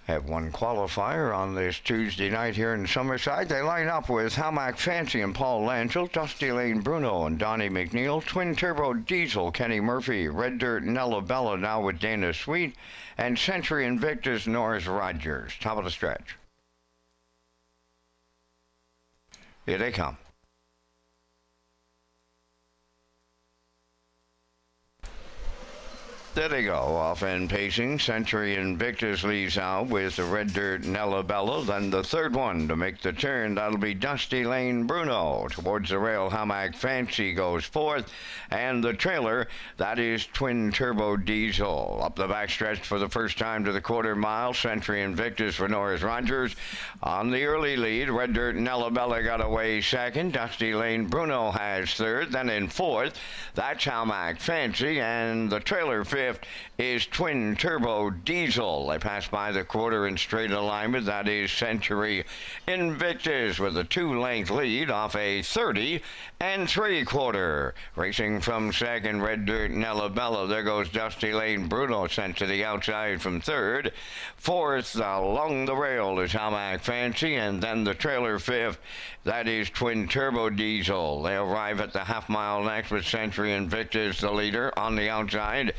Have one qualifier on this Tuesday night here in Summerside. They line up with Halmack Fancy and Paul Langell, Dusty Lane Bruno and Donnie McNeil, Twin Turbo Diesel, Kenny Murphy, Red Dirt Nella Bella now with Dana Sweet, and Century Invictus Norris Rogers. Top of the stretch. Here they come. There they go, off and pacing. Century Invictus leaves out with the Red Dirt Nella Bella. Then the third one to make the turn, that'll be Dusty Lane Bruno. Towards the rail, Halmack Fancy goes fourth. And the trailer, that is Twin Turbo Diesel. Up the backstretch for the first time to the quarter mile. Century Invictus for Norris Rogers. On the early lead, Red Dirt Nella Bella got away second. Dusty Lane Bruno has third. Then in fourth, that's Halmack Fancy. And the trailer fifth is Twin Turbo Diesel. They pass by the quarter in straight alignment. That is Century Invictus with a 2-length lead off a 30 3/4. Racing from second, Red Dirt Nella Bella. There goes Dusty Lane Bruno, sent to the outside from third. Fourth, along the rail is Halmack Fancy, and then the trailer fifth. That is Twin Turbo Diesel. They arrive at the half mile next with Century Invictus, the leader, on the outside.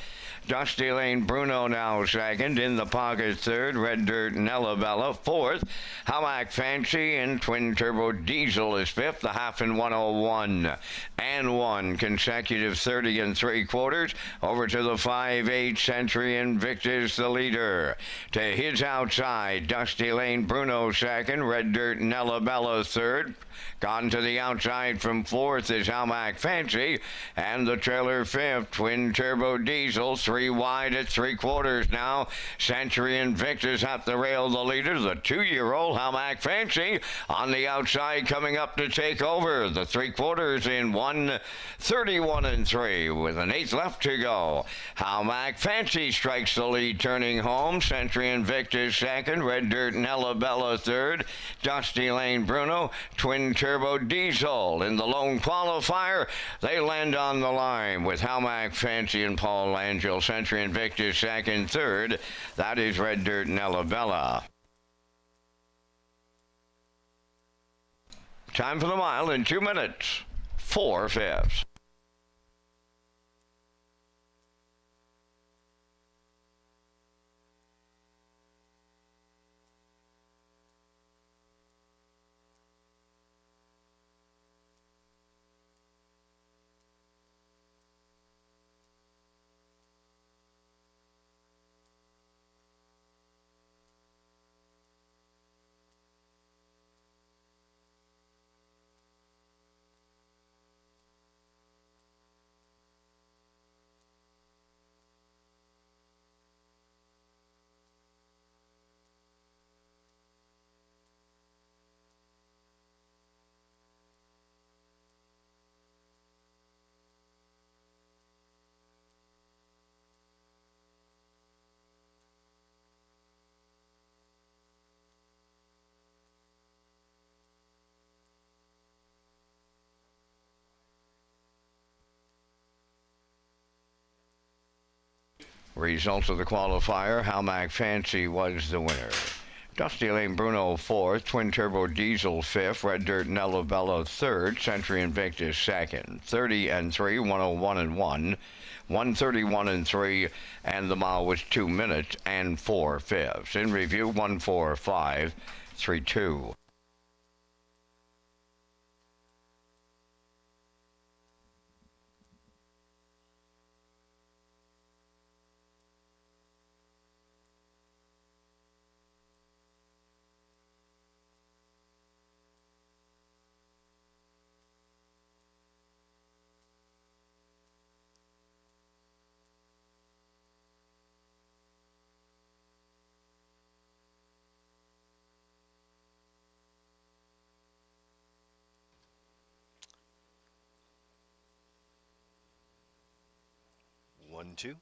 Dusty Lane Bruno now second. In the pocket third, Red Dirt Nella Bella fourth. Halmack Fancy and Twin Turbo Diesel is fifth. The half in 101 and 1 consecutive 30 3/4. Over to the 5-8 Century Invictus, the leader. To his outside, Dusty Lane Bruno second. Red Dirt Nella Bella third. Gone to the outside from fourth is Halmack Fancy, and the trailer fifth, Twin Turbo Diesel, 3 wide at 3/4 now. Century Invictus at the rail, the leader, the 2-year-old Halmack Fancy on the outside coming up to take over. The 3/4 in 1:31 3 with an 1/8 left to go. Halmack Fancy strikes the lead turning home. Century Invictus second, Red Dirt Nella Bella third, Dusty Lane Bruno, Twin Turbo Diesel in the lone qualifier. They land on the line with Halmack Fancy and Paul Langell. Century Invictus second, third. That is Red Dirt Nella Bella. Time for the mile in 2 minutes, 4/5. Results of the qualifier, Halmack Fancy was the winner. Dusty Lane Bruno fourth, Twin Turbo Diesel fifth, Red Dirt Nella Bella third, Century Invictus second. 30 3, 101 1, 131 3, and the mile was 2 minutes and 4/5. In review, 1:45.32. One, two.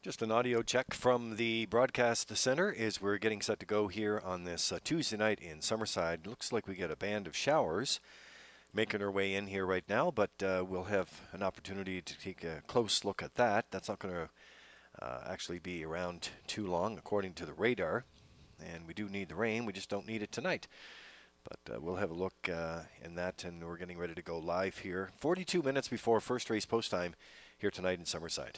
Just an audio check from the broadcast center as we're getting set to go here on this Tuesday night in Summerside. Looks like we get a band of showers making our way in here right now, but we'll have an opportunity to take a close look at that. That's not going to actually be around too long according to the radar, and we do need the rain. We just don't need it tonight. But we'll have a look in that, and we're getting ready to go live here 42 minutes before first race post time here tonight in Summerside.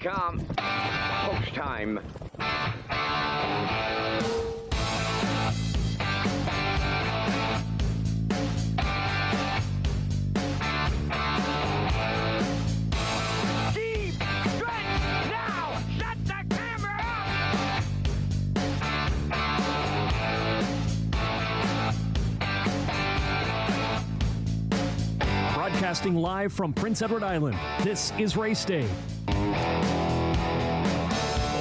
come. Post time. Deep stretch now. Shut the camera up. Broadcasting live from Prince Edward Island, this is Race Day.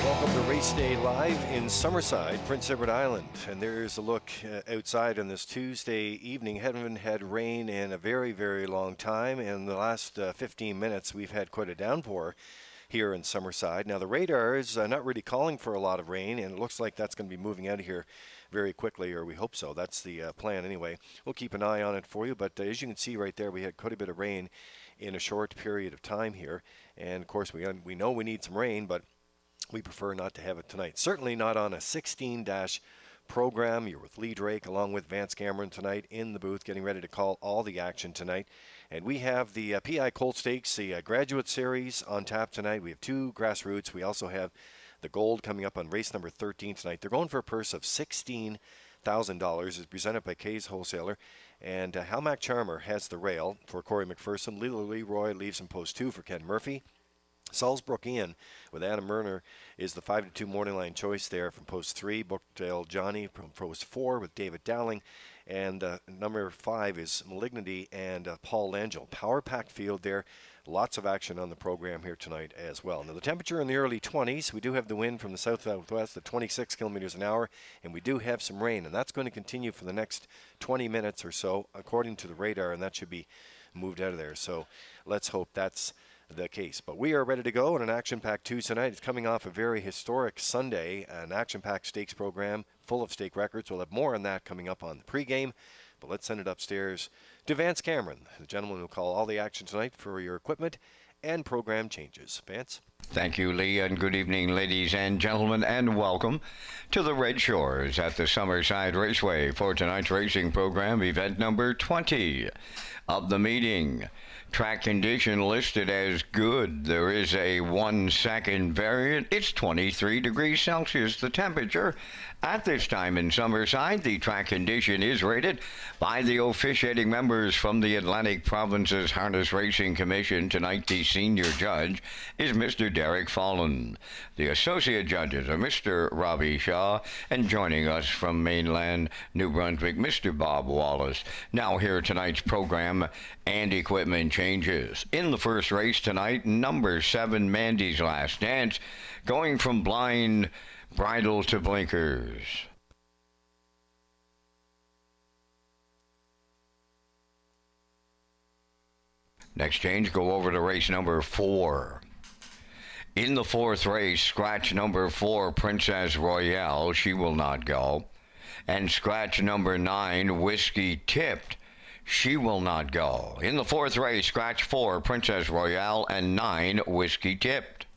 Welcome to Race Day live in Summerside, Prince Edward Island. And there's a look outside on this Tuesday evening. Haven't had rain in a very, very long time. In the last 15 minutes, we've had quite a downpour here in Summerside. Now, the radar is not really calling for a lot of rain, and it looks like that's going to be moving out of here very quickly, or we hope so. That's the plan anyway. We'll keep an eye on it for you, but as you can see right there, we had quite a bit of rain in a short period of time here. And, of course, we know we need some rain, but we prefer not to have it tonight. Certainly not on a 16- program. You're with Lee Drake along with Vance Cameron tonight in the booth, getting ready to call all the action tonight. And we have the PI Colt Stakes, the Graduate Series on tap tonight. We have 2 grassroots. We also have the Gold coming up on race number 13 tonight. They're going for a purse of $16,000. It's presented by Kay's Wholesaler. And Halmac Charmer has the rail for Corey McPherson. Lila Leroy leaves in post 2 for Ken Murphy. Salisbrook Inn with Adam Murner is the 5-2 morning line choice there from post 3. Bookdale Johnny from post 4 with David Dowling. And number 5 is Malignity and Paul Langell. Power-packed field there. Lots of action on the program here tonight as well. Now, the temperature in the early 20s. We do have the wind from the south-southwest at 26 kilometers an hour, and we do have some rain, and that's going to continue for the next 20 minutes or so, according to the radar, and that should be moved out of there. So let's hope that's the case. But we are ready to go on an action-packed Tuesday night. It's coming off a very historic Sunday, an action-packed stakes program full of stake records. We'll have more on that coming up on the pregame. But let's send it upstairs to Vance Cameron, the gentleman who will call all the action tonight for your equipment and program changes. Vance? Thank you, Lee, and good evening, ladies and gentlemen, and welcome to the Red Shores at the Summerside Raceway for tonight's racing program, event number 20 of the meeting. Track condition listed as good. There is a 1-second variant. It's 23 degrees Celsius, the temperature. At this time in Summerside, the track condition is rated by the officiating members from the Atlantic Province's Harness Racing Commission. Tonight, the senior judge is Mr. Derek Fallon. The associate judges are Mr. Robbie Shaw, and joining us from mainland New Brunswick, Mr. Bob Wallace. Now here tonight's program and equipment changes. In the first race tonight, number 7, Mandy's Last Dance, going from blind bridle to blinkers. Next change, go over to race number 4. In the fourth race, scratch number 4, Princess Royale, she will not go. And scratch number 9, Whiskey Tipped, she will not go. In the fourth race, scratch 4, Princess Royale, and 9, Whiskey Tipped.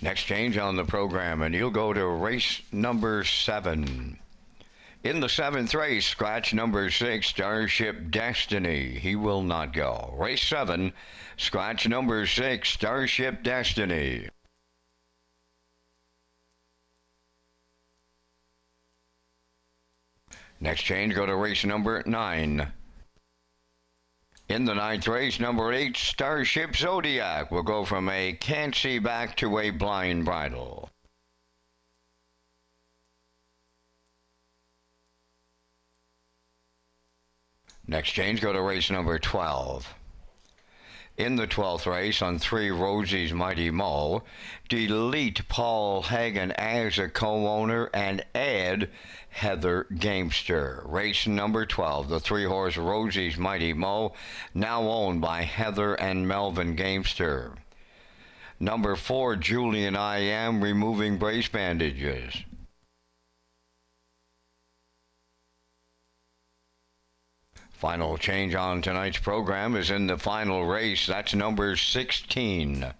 Next change on the program, and you'll go to race number 7. In the 7th race, scratch number 6, Starship Destiny. He will not go. Race 7, scratch number 6, Starship Destiny. Next change, go to race number 9. In the 9th race, number 8, Starship Zodiac will go from a can't see back to a blind bridle. Next change, go to race number 12. In the 12th race, on 3, Rosie's Mighty Mo, delete Paul Hagen as a co-owner and add Heather Gamester. Race number 12, the 3-horse Rosie's Mighty Mo, now owned by Heather and Melvin Gamester. Number 4, Julian I Am, removing brace bandages. Final change on tonight's program is in the final race. That's number 16.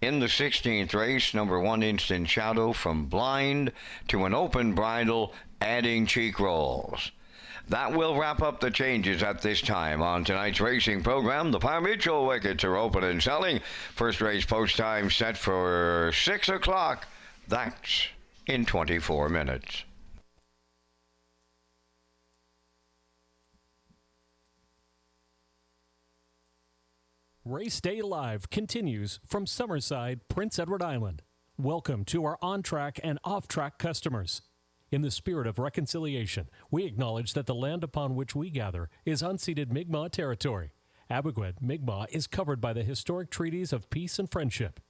In the 16th race, number 1, Instant Shadow, from blind to an open bridle, adding cheek rolls. That will wrap up the changes at this time on tonight's racing program. The Par Mutual wickets are open and selling. First race post time set for 6 o'clock. That's in 24 minutes. Race Day Live continues from Summerside, Prince Edward Island. Welcome to our on-track and off-track customers. In the spirit of reconciliation, we acknowledge that the land upon which we gather is unceded Mi'kmaq territory. Abequid Mi'kmaq is covered by the historic treaties of peace and friendship.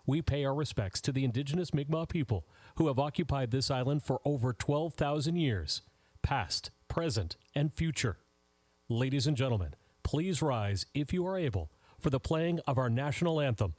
We pay our respects to the indigenous Mi'kmaq people who have occupied this island for over 12,000 years, past, present, and future. Ladies and gentlemen, please rise, if you are able, for the playing of our national anthem.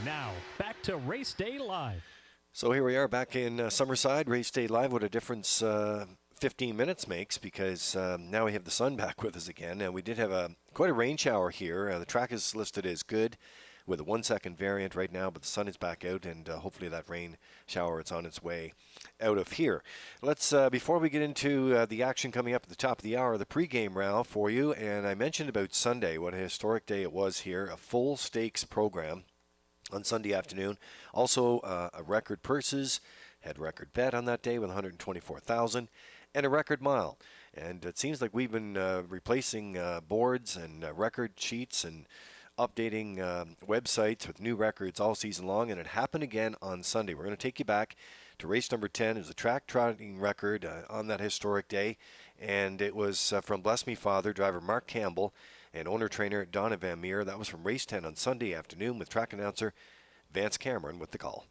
Now, back to Race Day Live. So here we are back in Summerside, Race Day Live. What a difference 15 minutes makes, because now we have the sun back with us again. And we did have quite a rain shower here. The track is listed as good with a 1-second variant right now, but the sun is back out, and hopefully that rain shower is on its way out of here. Let's, before we get into the action coming up at the top of the hour, the pregame round for you. And I mentioned about Sunday, what a historic day it was here, a full stakes program on Sunday afternoon. Also, a record purses, had record bet on that day with 124,000, and a record mile. And it seems like we've been replacing boards and record sheets and updating websites with new records all season long, and it happened again on Sunday. We're going to take you back to race number 10. It was a track trotting record on that historic day, and it was from Bless Me Father, driver Mark Campbell, and owner-trainer Donna Van Meer. That was from race 10 on Sunday afternoon, with track announcer Vance Cameron with the call.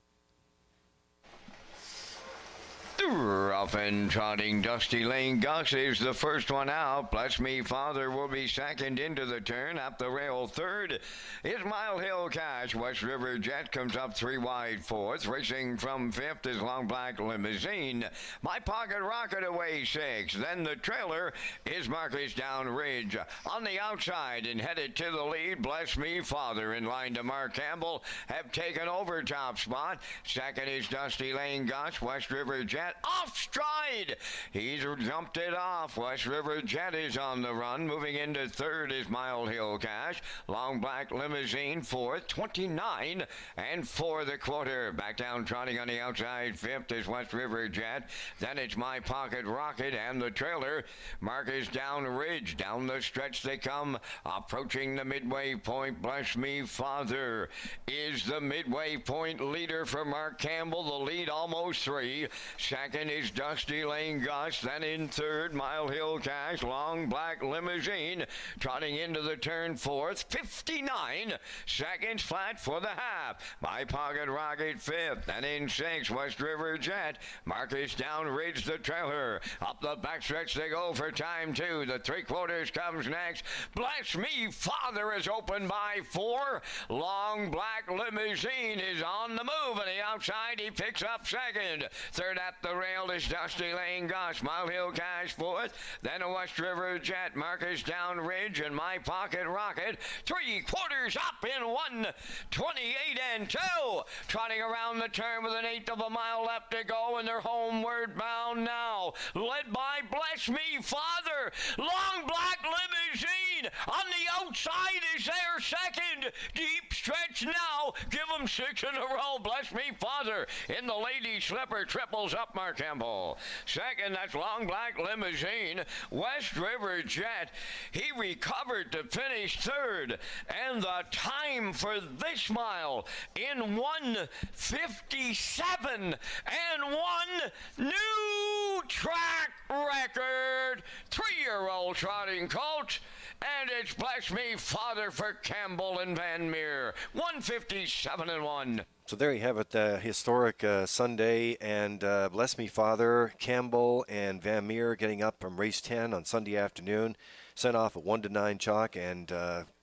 Rough and trotting Dusty Lane Gus is the first one out. Bless Me Father will be second into the turn. Up the rail third is Mile Hill Cash. West River Jet comes up 3 wide fourth. Racing from fifth is Long Black Limousine. My Pocket Rocket away 6. Then the trailer is Marcus Down Ridge. On the outside and headed to the lead, Bless Me Father in line to Mark Campbell have taken over top spot. Second is Dusty Lane Gus. West River Jet off stride. He's jumped it off. West River Jet is on the run. Moving into third is Mile Hill Cash. Long Black Limousine fourth, 29 and 4 the quarter. Back down trotting on the outside. Fifth is West River Jet. Then it's My Pocket Rocket and the trailer. Marcus Down Ridge. Down the stretch they come. Approaching the midway point. Bless Me Father is the midway point leader for Mark Campbell. The lead almost 3. Second is Dusty Lane Gus. Then in third, Mile Hill Cash. Long Black Limousine trotting into the turn fourth. 59 seconds flat for the half. My Pocket Rocket fifth. Then in sixth, West River Jet. Marcus Down Ridge the trailer. Up the backstretch they go for time 2. The 3/4 comes next. Bless Me Father is open by 4. Long Black Limousine is on the move. On the outside, he picks up second. Third at the rail is Dusty Lane Gus. Mile Hill Cash fourth. Then a West River Jet. Marcus Down Ridge and My Pocket Rocket. 3/4 up in 1:28 and 2. Trotting around the turn with 1/8 of a mile left to go, and they're homeward bound now. Led by Bless Me Father. Long Black Limousine on the outside is their second. Deep stretch now. Give them 6 in a row. Bless Me Father in the lady slipper triples up Mark Campbell. Second, that's Long Black Limousine. West River Jet, he recovered to finish third. And the time for this mile in 1:57 and 1 new track record. 3-year-old trotting colt. And it's Bless Me Father for Campbell and Van Meer. 1:57 and 1. So there you have it, the historic Sunday, and Bless Me Father, Campbell, and Van Meer getting up from race 10 on Sunday afternoon. Sent off at 1-9 chalk and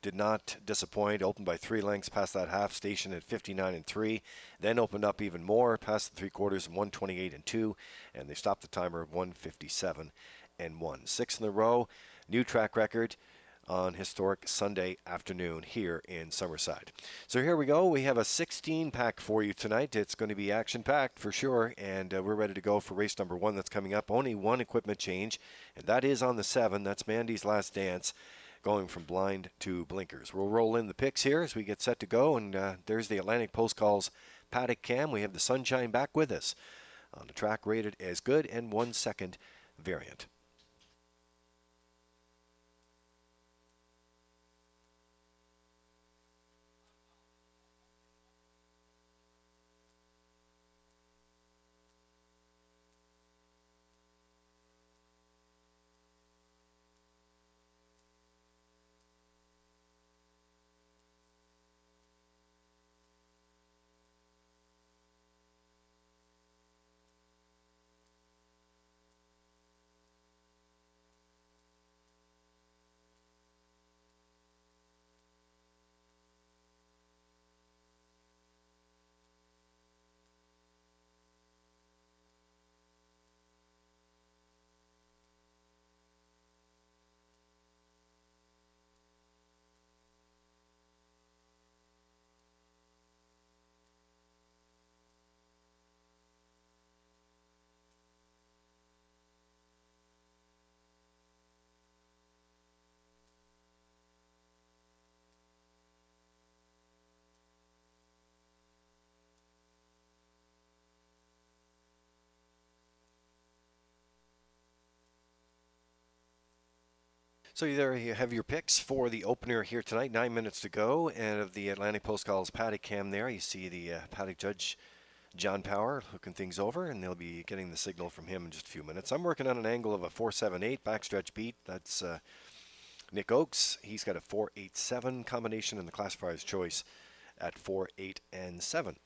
did not disappoint. Opened by 3 lengths past that half station at 59 and 3. Then opened up even more past the 3/4 at 128 and 2. And they stopped the timer at 1:57 and 1. 6 in a row, new track record on historic Sunday afternoon here in Summerside. So here we go. We have a 16-pack for you tonight. It's going to be action-packed for sure, and we're ready to go for race number 1 that's coming up. Only one equipment change, and that is on the 7. That's Mandy's Last Dance, going from blind to blinkers. We'll roll in the picks here as we get set to go, and there's the Atlantic Post Calls paddock cam. We have the Sunshine back with us on the track rated as good and 1-second variant. So there you have your picks for the opener here tonight. 9 minutes to go, and of the Atlantic Post Calls paddock cam there, you see the paddock judge John Power hooking things over, and they'll be getting the signal from him in just a few minutes. I'm working on an angle of a 4.78 backstretch beat. That's Nick Oakes. He's got a 4.87 combination, and the classifier's choice at 4, 8, and 7.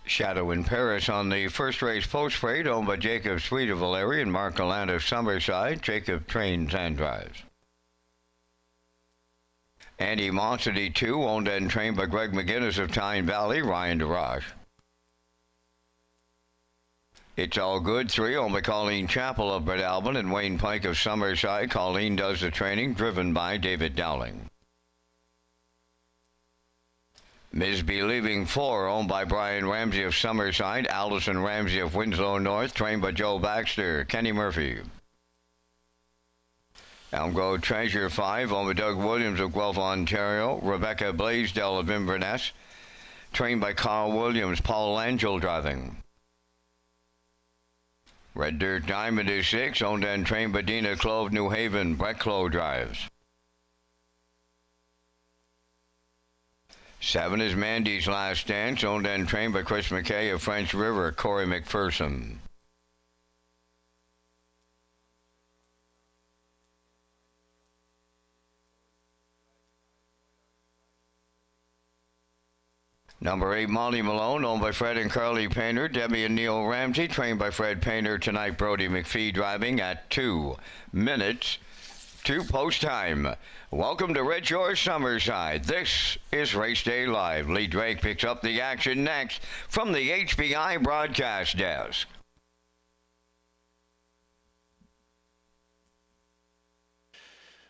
Shadow in Paris on the first race post-parade, owned by Jacob Sweet of Valeri and Mark Gallant of Summerside. Jacob trains and drives. Animosity 2, owned and trained by Greg McGinnis of Tyne Valley, Ryan DeRoche. It's All Good 3, owned by Colleen Chappell of Brett Albin and Wayne Pike of Summerside. Colleen does the training, driven by David Dowling. Ms. Believing 4, owned by Brian Ramsey of Summerside, Allison Ramsey of Winslow North, trained by Joe Baxter, Kenny Murphy. Elm Grove Treasure 5, owned by Doug Williams of Guelph, Ontario, Rebecca Blaisdell of Inverness, trained by Carl Williams, Paul Angel driving. Red Dirt Diamond is 6, owned and trained by Dina Clove, New Haven, Brett Clove drives. 7 is Mandy's Last Dance, owned and trained by Chris McKay of French River, Corey McPherson. Number 8, Molly Malone, owned by Fred and Carly Painter, Debbie and Neil Ramsey, trained by Fred Painter tonight. Brody McPhee driving at 2 minutes to post time. Welcome to Redshores, Summerside. This is Race Day Live. Lee Drake picks up the action next from the HBI broadcast desk.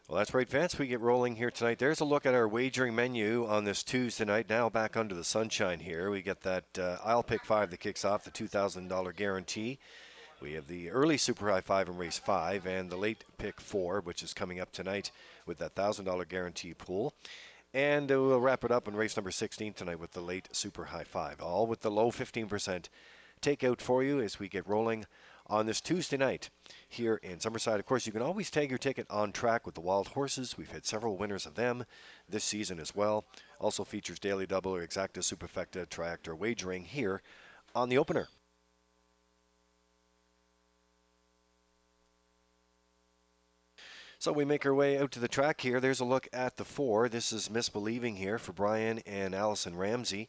Well, that's right, Vance. We get rolling here tonight. There's a look at our wagering menu on this Tuesday night. Now back under the sunshine here. We get that I'll Pick 5 that kicks off the $2,000 guarantee. We have the early Super High 5 in race 5 and the late Pick 4, which is coming up tonight with that $1,000 guarantee pool. And we'll wrap it up in race number 16 tonight with the late Super High 5, all with the low 15% takeout for you as we get rolling on this Tuesday night here in Summerside. Of course, you can always tag your ticket on track with the Wild Horses. We've had several winners of them this season as well. Also features daily double or exacta superfecta tractor wagering here on the opener. So we make our way out to the track here. There's a look at the 4. This is Misbelieving here for Brian and Allison Ramsey.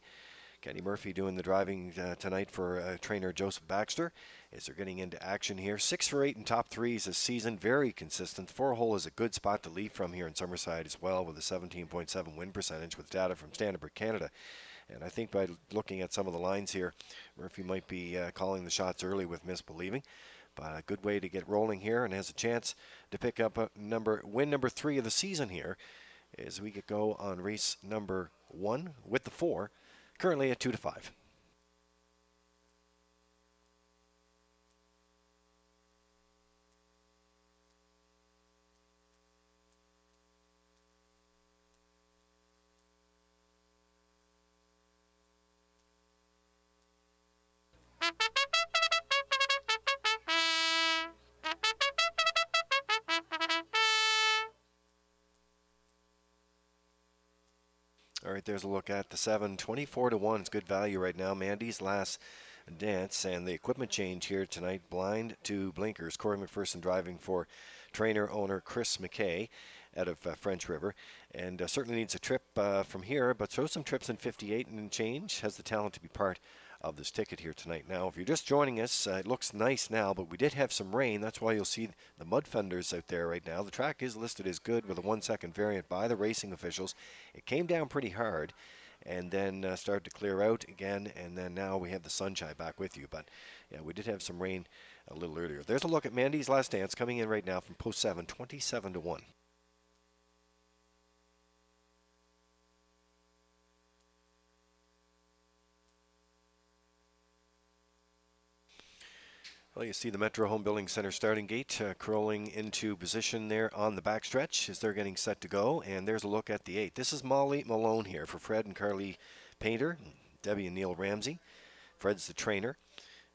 Kenny Murphy doing the driving tonight for trainer Joseph Baxter as they're getting into action here. 6 for 8 in top threes this season. Very consistent. 4-hole is a good spot to lead from here in Summerside as well with a 17.7 win percentage with data from Standard Canada. And I think by looking at some of the lines here, Murphy might be calling the shots early with Misbelieving. But a good way to get rolling here and has a chance to pick up win number 3 of the season here as we get go on race number 1 with the 4, currently at 2-5. All right, there's a look at the 7. 24-1 is good value right now. Mandy's Last Dance and the equipment change here tonight. Blind to blinkers. Corey McPherson driving for trainer-owner Chris McKay out of French River. And certainly needs a trip from here, but throws some trips in 58 and change. Has the talent to be part of this ticket here tonight. Now, if you're just joining us, it looks nice now, but we did have some rain. That's why you'll see the mud fenders out there right now. The track is listed as good with a 1-second variant by the racing officials. It came down pretty hard and then started to clear out again, and then now we have the sunshine back with you. But yeah, we did have some rain a little earlier. There's a look at Mandy's Last Dance coming in right now from post 7, 27-1. Well, you see the Metro Home Building Center starting gate crawling into position there on the backstretch as they're getting set to go. And there's a look at the 8. This is Molly Malone here for Fred and Carly Painter, Debbie and Neil Ramsey. Fred's the trainer.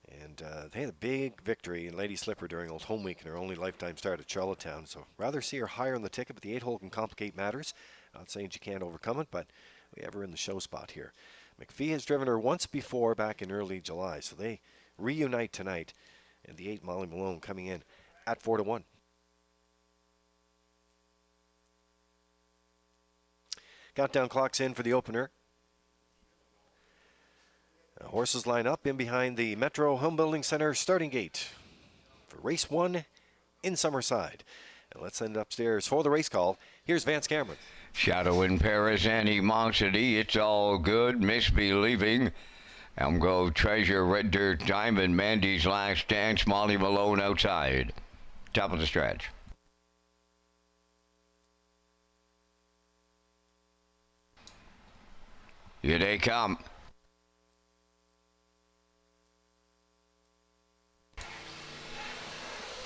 And they had a big victory in Lady Slipper during Old Home Week in her only lifetime start at Charlottetown. So rather see her higher on the ticket, but the 8-hole can complicate matters. Not saying she can't overcome it, but we have her in the show spot here. McPhee has driven her once before back in early July, so they reunite tonight. And the 8, Molly Malone, coming in at 4-1. Countdown clock's in for the opener. The horses line up in behind the Metro Home Building Center starting gate for race 1 in Summerside. And let's send upstairs for the race call. Here's Vance Cameron. Shadow in Paris, Animosity, It's All Good, Misbelieving, Elm Grove Treasure, Red Dirt Diamond, Mandy's Last Dance, Molly Malone outside. Top of the stretch. Here they come.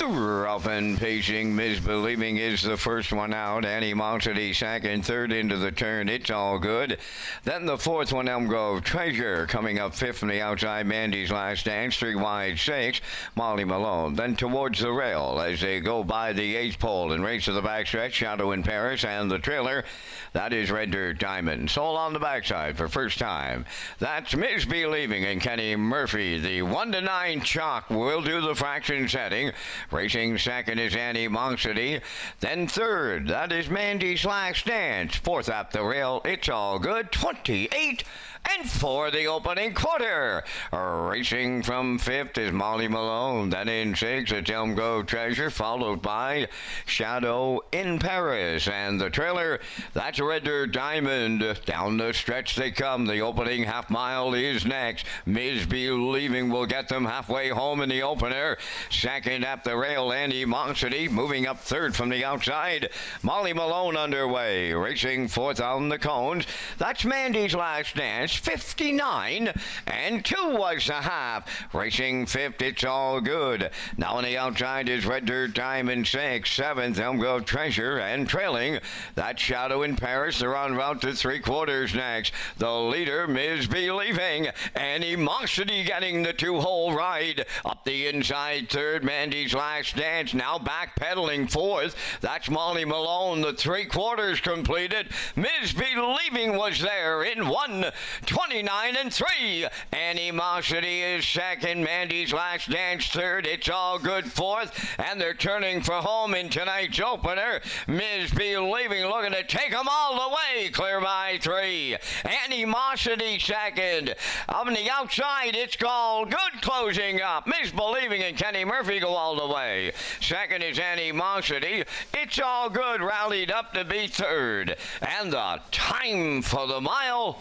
Rough and Pacing, Misbelieving is the first one out. Animosity second, third into the turn. It's All Good. Then the fourth one, Elm Grove Treasure, coming up fifth from the outside. Mandy's Last Dance, 3 wide, 6. Molly Malone. Then towards the rail as they go by the 8th pole and race to the backstretch. Shadow in Paris and the trailer. That is Red Dirt Diamond. Soul on the backside for first time. That's Misbelieving and Kenny Murphy. The 1-9 chalk will do the fraction setting. Racing second is Animosity. Then third, that is Mandy's Last Dance. Fourth up the rail, It's All Good. 28 and for the opening quarter. Racing from fifth is Molly Malone. Then in sixth, it's Elm Grove Treasure, followed by Shadow in Paris. And the trailer, that's Red Dirt Diamond. Down the stretch they come. The opening half mile is next. Misbelieving will get them halfway home in the opener. Second up the rail, Animosity. Moving up third from the outside. Molly Malone underway. Racing fourth on the cones. That's Mandy's Last Dance. 59 and 2 was the half. Racing fifth, It's All Good. Now on the outside is Red Dirt Diamond 6, 7th Elm Grove Treasure, and trailing that Shadow in Paris. They're on route to 3/4 next. The leader, Misbelieving. Animosity getting the 2-hole ride. Up the inside third, Mandy's Last Dance. Now backpedaling fourth. That's Molly Malone. The 3/4 completed. Misbelieving was there in 1:29 and 3. Animosity is second. Mandy's Last Dance third. It's All Good fourth. And they're turning for home in tonight's opener. Misbelieving looking to take them all the way. Clear by 3. Animosity second. On the outside, It's All Good closing up. Misbelieving and Kenny Murphy go all the way. Second is Animosity. It's All Good rallied up to be third. And the time for the mile,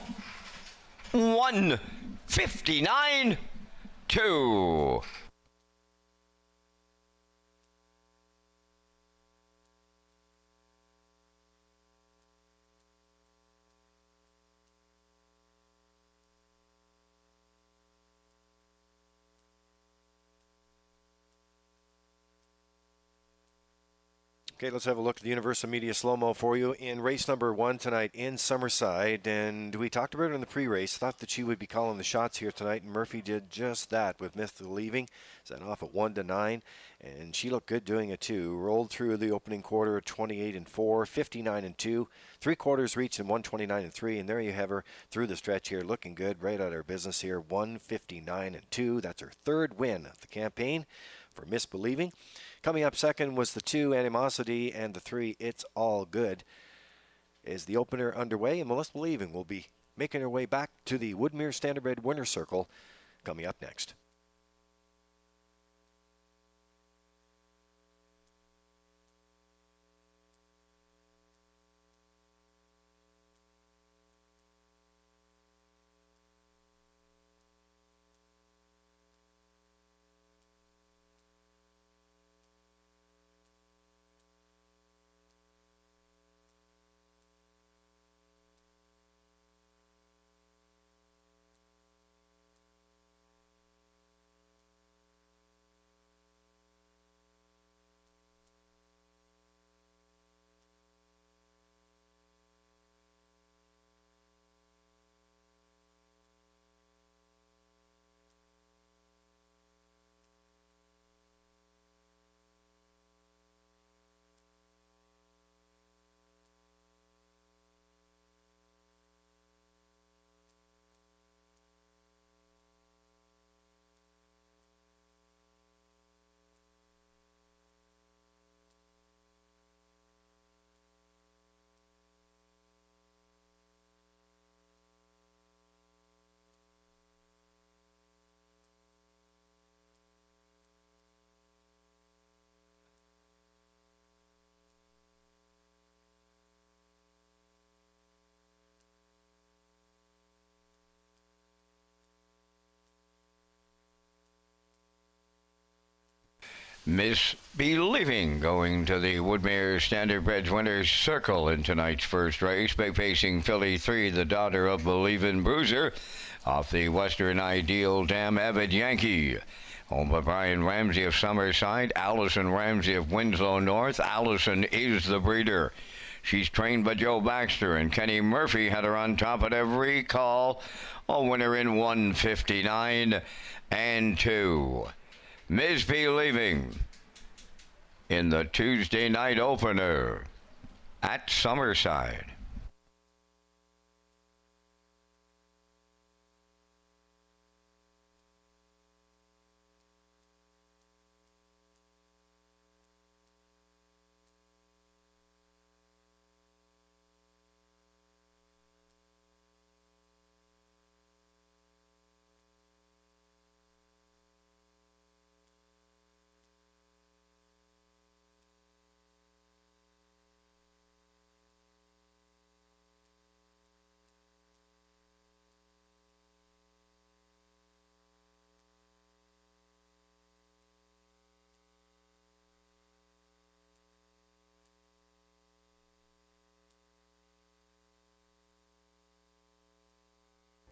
1:59.2. Okay, let's have a look at the Universal Media slow-mo for you in race number 1 tonight in Summerside. And we talked about her in the pre-race. Thought that she would be calling the shots here tonight, and Murphy did just that with Misbelieving. Set off at 1-9, and she looked good doing it too. Rolled through the opening quarter at 28 and 4, 59 and 2. 3/4 reached in 1:29 and 3, and there you have her through the stretch here, looking good, right out of her business here. 1:59 and 2. That's her third win of the campaign for Misbelieving. Coming up second was the 2, Animosity, and the 3, It's All Good. Is the opener underway, and Misbelieving will be making her way back to the Woodmere Standardbred Winner's Circle coming up next. Misbelieving going to the Woodmere Standardbreds Winners Circle in tonight's first race. Big facing filly 3, the daughter of Believin' Bruiser, off the Western Ideal Dam Avid Yankee. Home by Brian Ramsey of Summerside, Allison Ramsey of Winslow North. Allison is the breeder. She's trained by Joe Baxter, and Kenny Murphy had her on top at every call. A winner in 159 and 2. Misbelieving in the Tuesday night opener at Summerside.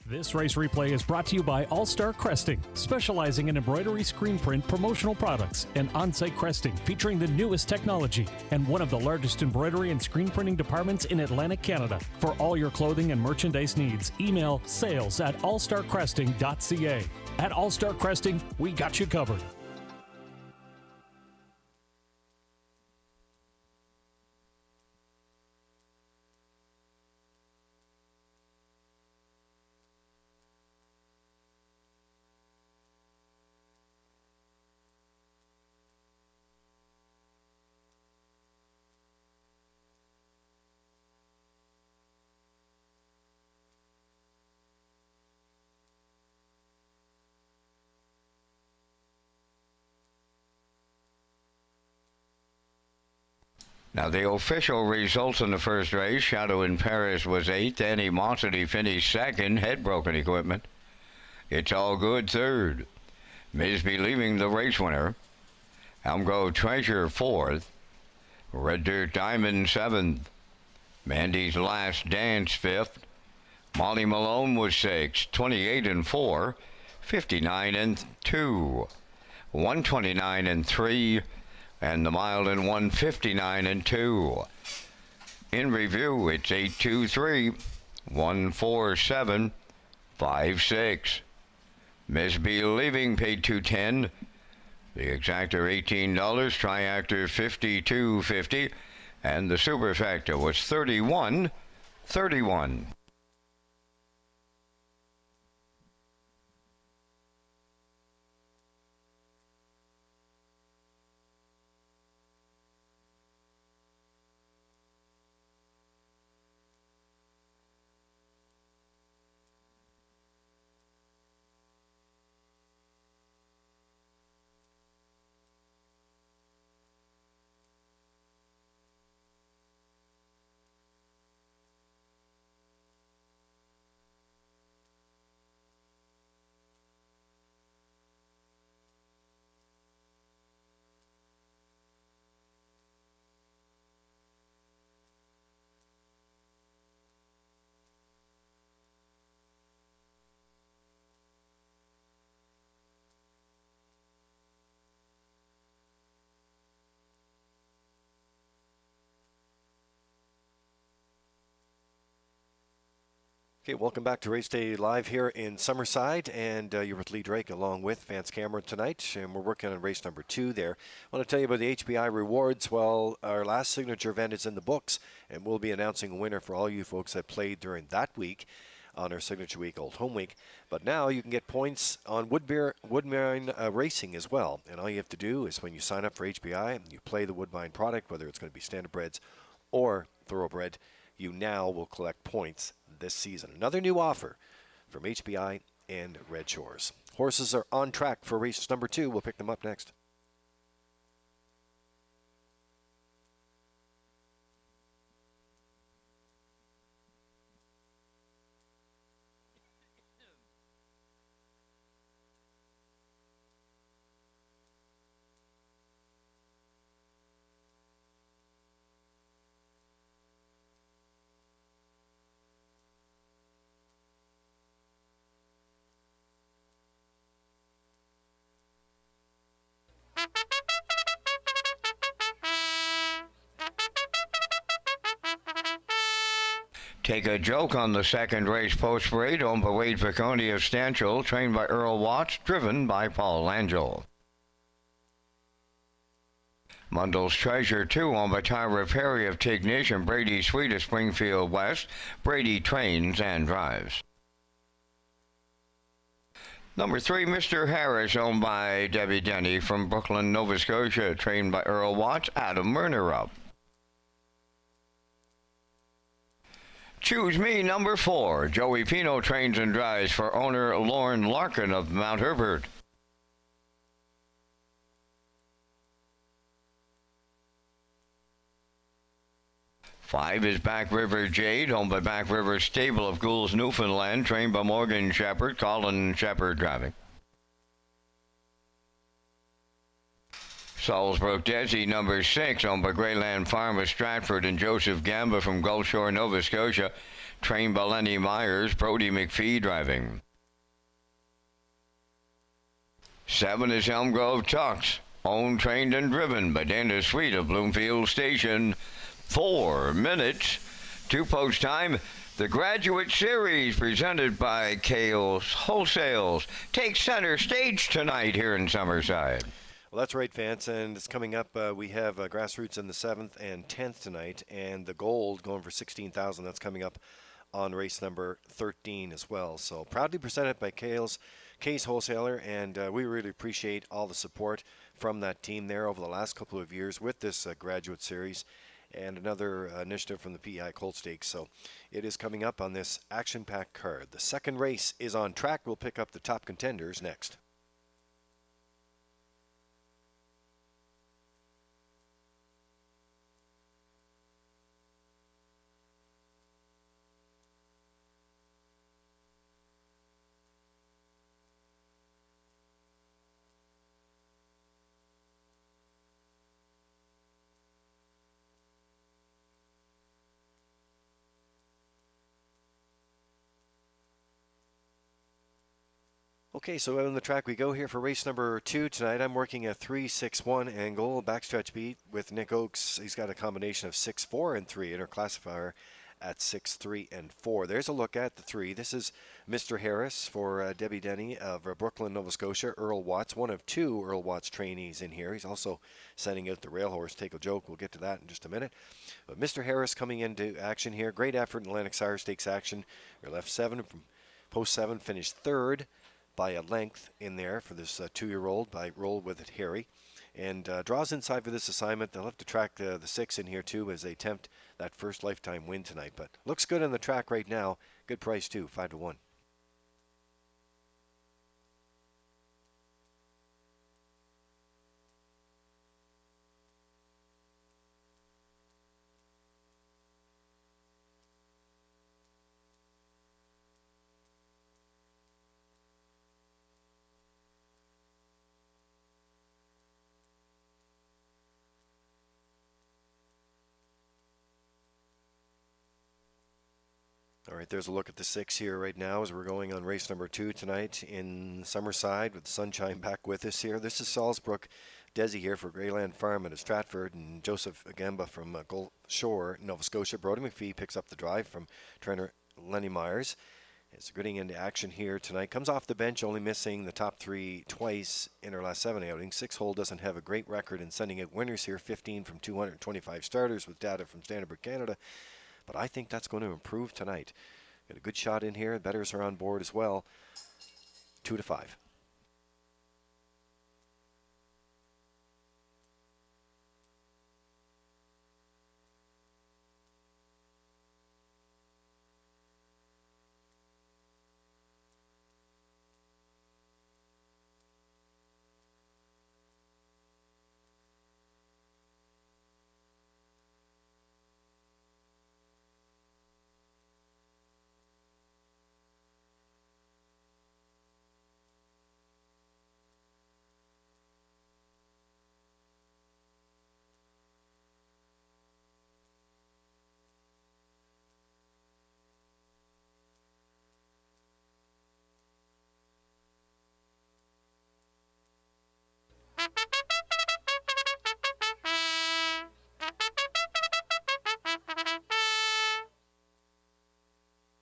This race replay is brought to you by All Star Cresting, specializing in embroidery, screen print, promotional products, and on-site cresting featuring the newest technology, and one of the largest embroidery and screen printing departments in Atlantic Canada. For all your clothing and merchandise needs, email sales@allstarcresting.ca. At All Star Cresting, we got you covered. Now, the official results in the first race: Shadow in Paris was 8th. Animosity finished 2nd. Head broken equipment. It's All Good 3rd. Misbelieving the race winner. Elmgrove Treasure 4th. Red Dirt Diamond 7th. Mandy's Last Dance 5th. Molly Malone was 6th. 28 and 4. 59 and 2. 129 and 3. And the mile in 159 and 2. In review, it's 823 147 56. Misbelieving paid $210. The exactor $18, triactor $52.50, and the superfactor was $31.31. Okay, welcome back to Race Day Live here in Summerside, and you're with Lee Drake along with Vance Cameron tonight, and we're working on race number 2 there. I want to tell you about the HBI rewards. Well, our last signature event is in the books, and we'll be announcing a winner for all you folks that played during that week on our signature week, Old Home Week. But now you can get points on Woodbine racing as well, and all you have to do is when you sign up for HBI, you play the Woodbine product, whether it's going to be Standardbreds or Thoroughbred, you now will collect points this season. Another new offer from HBI and Red Shores. Horses are on track for race number 2. We'll pick them up next. Take a Joke on the second race post parade, owned by Wade Piccone of Stanchel, trained by Earl Watts, driven by Paul Langell. Mundell's Treasure 2, owned by Tyra Perry of Tignish and Brady Sweet of Springfield West. Brady trains and drives. Number 3, Mr. Harris, owned by Debbie Denny from Brooklyn, Nova Scotia, trained by Earl Watts. Adam Murner up. Choose Me, number 4. Joey Pino trains and drives for owner Lauren Larkin of Mount Herbert. Five is Back River Jade, owned by Back River Stable of Gould's, Newfoundland, trained by Morgan Shepherd, Colin Shepherd driving. Salisbrook Desi, number 6, owned by Greyland Farm of Stratford and Joseph Gamba from Gulf Shore, Nova Scotia, trained by Lenny Myers, Brody McPhee driving. 7 is Elm Grove Tux, owned, trained, and driven by Dana Sweet of Bloomfield Station. 4 minutes, 2 post time. The Graduate Series, presented by Kale's Wholesales, takes center stage tonight here in Summerside. Well, that's right, Vance, and it's coming up. We have Grassroots in the 7th and 10th tonight, and the Gold going for $16,000. That's coming up on race number 13 as well. So proudly presented by Kale's Wholesaler, and we really appreciate all the support from that team there over the last couple of years with this Graduate Series and another initiative from the PEI Colt Stakes. So it is coming up on this action-packed card. The second race is on track. We'll pick up the top contenders next. Okay, so on the track we go here for race number 2 tonight. I'm working a 3-6-1 angle, backstretch beat with Nick Oakes. He's got a combination of 6-4 and 3 in our classifier at 6-3 and 4. There's a look at the 3. This is Mr. Harris for Debbie Denny of Brooklyn, Nova Scotia. Earl Watts, one of 2 Earl Watts trainees in here. He's also sending out the rail horse, Take a Joke. We'll get to that in just a minute. But Mr. Harris coming into action here. Great effort in Atlantic Sire Stakes action. You're left 7 from post 7, finished 3rd. By a length in there for this 2-year-old by Roll With It Harry, and draws inside for this assignment. They'll have to track the 6 in here too as they attempt that first lifetime win tonight, but looks good on the track right now. Good price too, 5-1. All right, there's a look at the 6 here right now as we're going on race number 2 tonight in Summerside with the sunshine back with us here. This is Salisbrook Desi here for Greyland Farm at Stratford, and Joseph Gamba from Gulf Shore, Nova Scotia. Brody McPhee picks up the drive from trainer Lenny Myers. It's getting into action here tonight. Comes off the bench, only missing the top 3 twice in her last 7 outings. 6-hole doesn't have a great record in sending out winners here, 15 from 225 starters with data from Standard Canada. But I think that's going to improve tonight. Got a good shot in here. Bettors are on board as well. 2-5.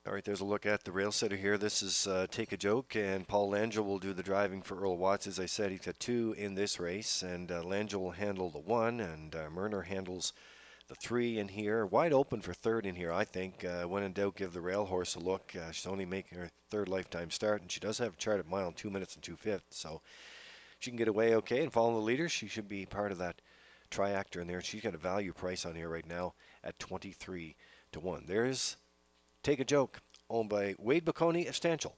All right, there's a look at the rail sitter here. This is Take a Joke, and Paul Langell will do the driving for Earl Watts. As I said, he's got 2 in this race, and Langell will handle the 1, and Murner handles the 3 in here. Wide open for 3rd in here, I think. When in doubt, give the rail horse a look. She's only making her 3rd lifetime start, and she does have a chart at mile 2 minutes and 2/5, so she can get away okay and follow the leader. She should be part of that triactor in there. She's got a value price on here right now at 23 to 1. There's Take a Joke, owned by Wade Bocconi of Stanchel.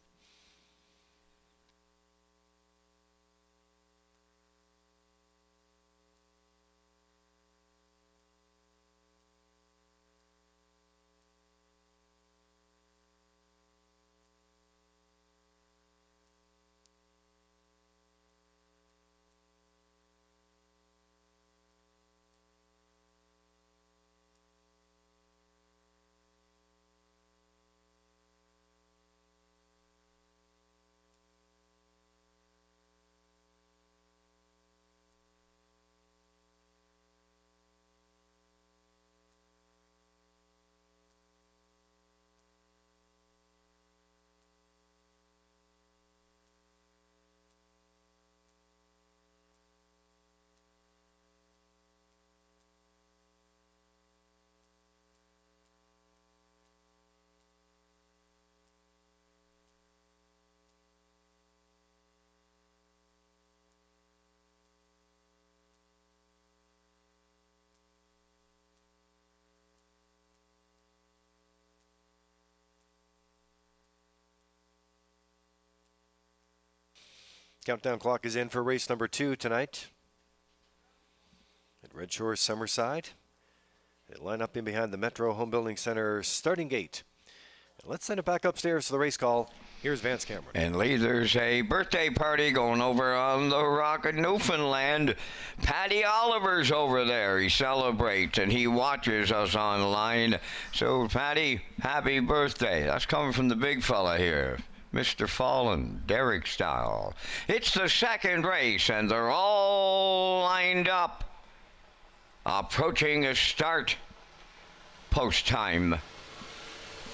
Countdown clock is in for race number 2 tonight at Redshores, Summerside. They line up in behind the Metro Home Building Center starting gate. And let's send it back upstairs to the race call. Here's Vance Cameron. And Lee, there's a birthday party going over on the Rock of Newfoundland. Patty Oliver's over there. He celebrates and he watches us online. So, Patty, happy birthday. That's coming from the big fella here. Mr. Fallen, Derek style. It's the 2nd race, and they're all lined up, approaching a start post time.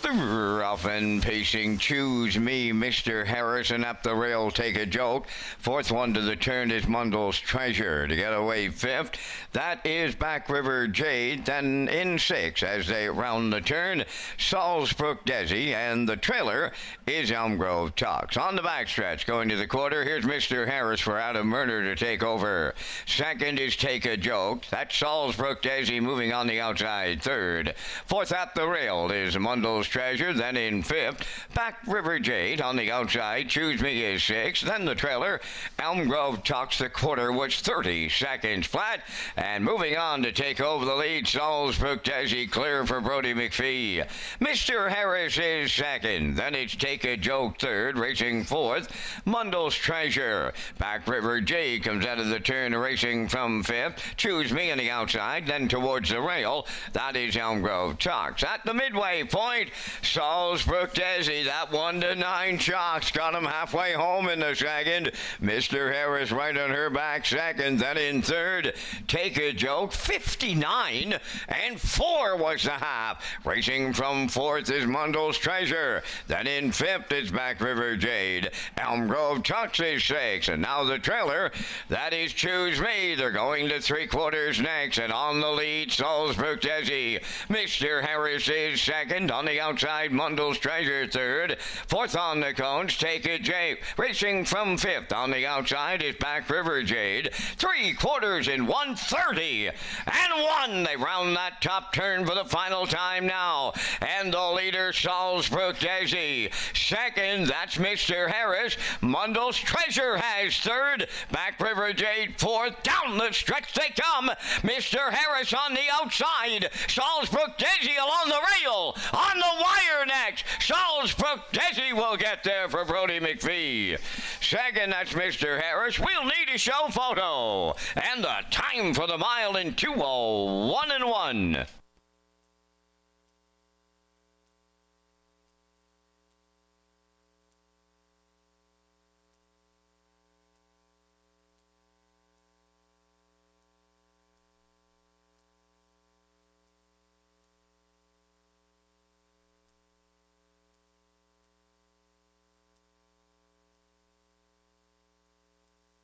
The rough and pacing Choose Me, Mr. Harrison up the rail, Take a Joke. 4th one to the turn is Mundell's Treasure. To get away 5th, that is Back River Jade. Then in 6th, as they round the turn, Salisbrook Desi, and the trailer is Elm Grove Tux. On the backstretch, going to the quarter, here's Mr. Harris for Adam Murner to take over. 2nd is Take a Joke. That's Salisbrook Desi moving on the outside. 3rd. 4th at the rail is Mundell's Treasure. Then in 5th, Back River Jade on the outside. Choose Me is 6th. Then the trailer, Elm Grove Tux. The quarter was 30 seconds flat. And moving on to take over the lead, Salisbrook Desi clear for Brody McPhee. Mr. Harris is 2nd. Then it's Take a Joke 3rd, racing 4th. Mundell's Treasure. Back River Jade comes out of the turn, racing from 5th. Choose Me on the outside. Then towards the rail, that is Elm Grove Tux. At the midway point, Salisbrook Desi, that 1 to 9 shocks, got him halfway home in the 2nd. Mr. Harris right on her back 2nd. Then in 3rd, Take a Joke, 59 and 4 was the half. Racing from 4th is Mundell's Treasure. Then in 5th, it's Back River Jade. Elm Grove Tux is 6th. And now the trailer, that is Choose Me. They're going to 3/4 next. And on the lead, Salisbrook Desi. Mr. Harris is 2nd. On the outside, Mundell's Treasure 3rd. 4th on the cones, Take a Joke. Racing from 5th on the outside is Back River Jade. 3/4 in 1:30 and 1. They round that top turn for the final time now. And the leader, Salisbrook Desi. 2nd, that's Mr. Harris. Mundell's Treasure has 3rd. Back River Jade 4th. Down the stretch they come. Mr. Harris on the outside. Salisbrook Desi along the rail. On the wire next. Salisbrook Desi will get there for Brody McPhee. 2nd, that's Mr. Harris. We'll need a show photo. And the time for the mile in 2:01 and 1.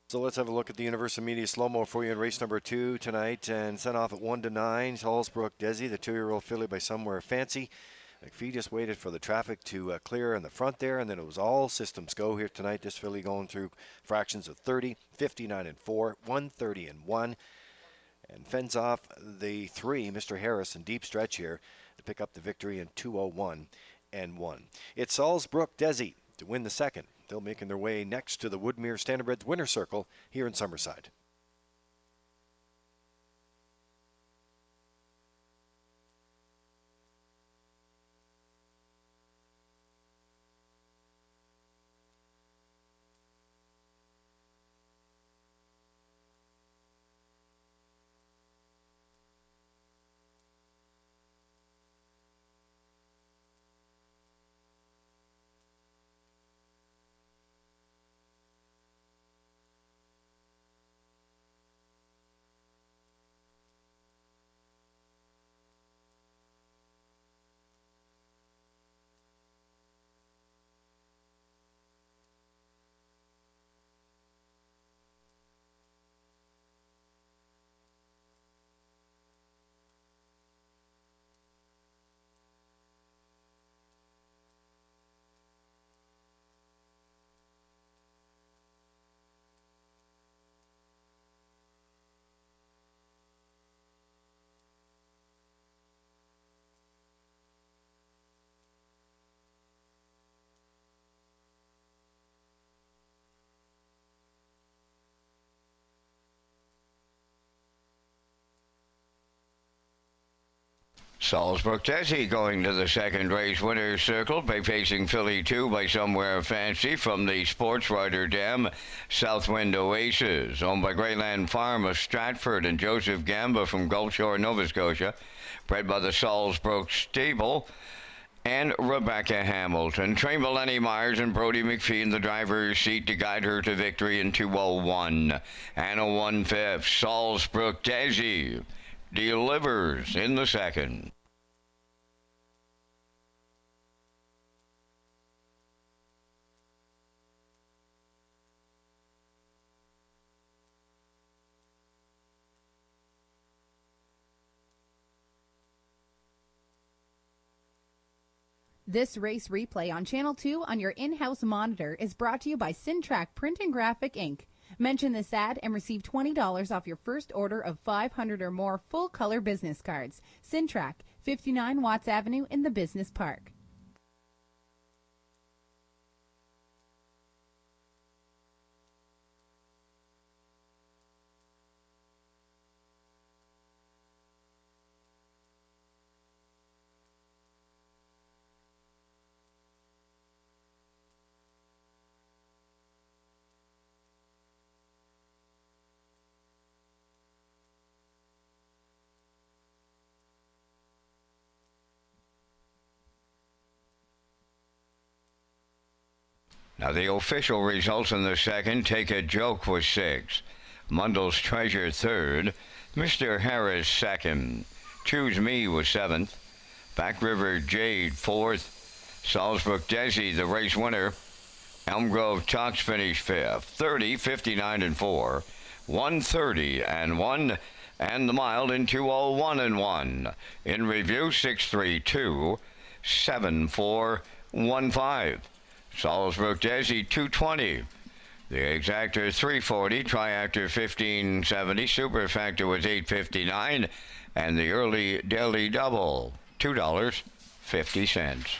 So let's have a look at the Universal Media slow-mo for you in race number 2 tonight, and sent off at 1-9. Salisbrook Desi, the 2-year-old filly by Somewhere Fancy. McPhee just waited for the traffic to clear in the front there, and then it was all systems go here tonight. This filly going through fractions of 30, 59 and 4, 130 and 1, and fends off the 3, Mr. Harris, in deep stretch here to pick up the victory in 2:01 and 1. It's Salisbrook Desi to win the second. They're making their way next to the Woodmere Standardbreds Winner Circle here in Summerside. Salisbrook Desi going to the second race winner's circle by facing filly 2 by Somewhere Fancy from the Sports Rider Dam Southwind Oasis, owned by Greyland Farm of Stratford and Joseph Gamba from Gulf Shore, Nova Scotia, bred by the Salisbrook Stable, and Rebecca Hamilton. Trained by Lenny Myers and Brody McPhee in the driver's seat to guide her to victory in 2:01 and a 1/5. Salisbrook Desi delivers in the second. This race replay on Channel 2 on your in-house monitor is brought to you by Syntrack Print and Graphic Inc. Mention this ad and receive $20 off your first order of 500 or more full-color business cards. Syntrack, 59 Watts Avenue in the Business Park. Now the official results in the second: Take a Joke was 6, Mundell's Treasure 3rd, Mr. Harris 2nd, Choose Me was 7th, Back River Jade 4th, Salisbrook Desi, the race winner, Elm Grove Talks finished 5th, 30, 59 and 4, 130 and 1, and the Mild in 2:01 and 1. In review, 632, 7415. Salisbrook Desi 220. The exactor 340, triactor 1570, superfactor was 859, and the early daily double $2.50.